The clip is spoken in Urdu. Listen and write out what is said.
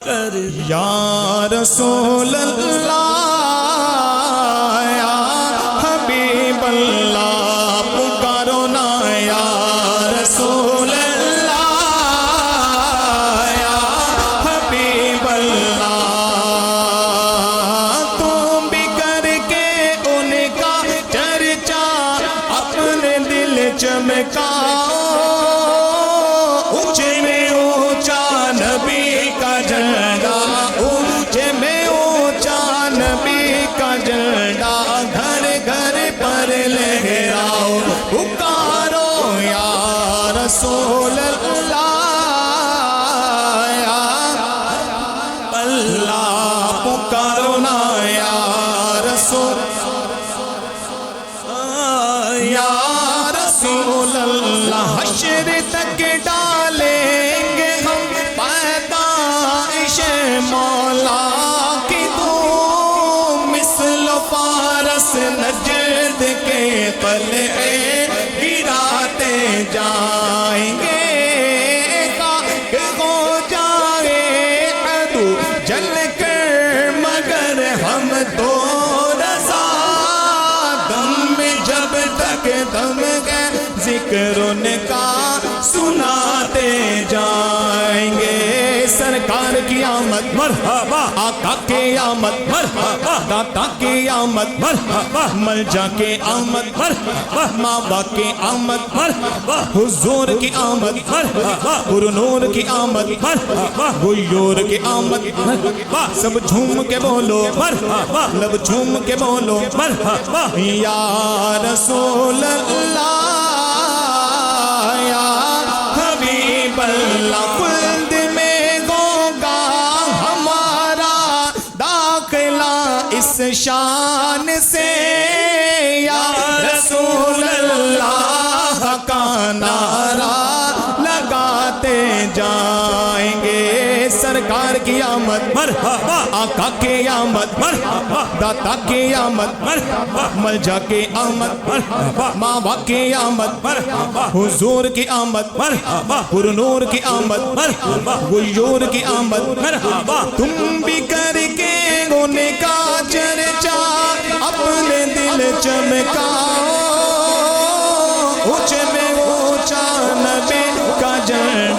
یا رسول اللہ یا حبیب اللہ پکارو نا یا رسول اللہ یا حبیب اللہ تم بھی کر کے ان کا چرچا اپنے دل چمکاؤ اونچے میں اونچا نبی کا جھنڈا اونچے میں اونچا نبی کا جھنڈا گھر گھر پر لہراؤ پکارو یا رسول اللہ یا اللہ پکارو نا یا رسول یا رسول اللہ حشر تک ڈالیں گے ہم پیدائش مولا کی تو مثل فارس نجد کے قلعے گراتے جائیں گے ہو جائے عدو جل کر مگر ہم تو رضا دم میں جب تک دم ہے ذکر ان کا سناتے جائیں گے سرکار کی آمد مرحبا آقا کی آمد مرحبا داتا کی آمد مرحبا ملجا کی آمد مرحبا مابا کی آمد مرحبا حضور کی آمد مرحبا پرنور کی آمد مرحبا غیور کی آمد مرحبا سب جھوم کے بولو مرحبا لب جھوم کے بولو مرحبا یا رسول اللہ یا حبیب اللہ خلد میں ہوگا ہمارا داخلہ اس شان سے یا رسول اللہ کا نعرہ لگاتے جائیں گے سرکار کی آمد مرحبا آقا کی آمد مرحبا داتا کی آمد مرحبا ملجا کی آمد مرحبا ماوا کی آمد مرحبا حضور کی آمد مرحبا پرنور کی آمد مرحبا غیور کی آمد مرحبا تم بھی کر کے ان کا چرچا اپنے دل چمکاؤ اونچے میں اونچا نبی کا جھنڈا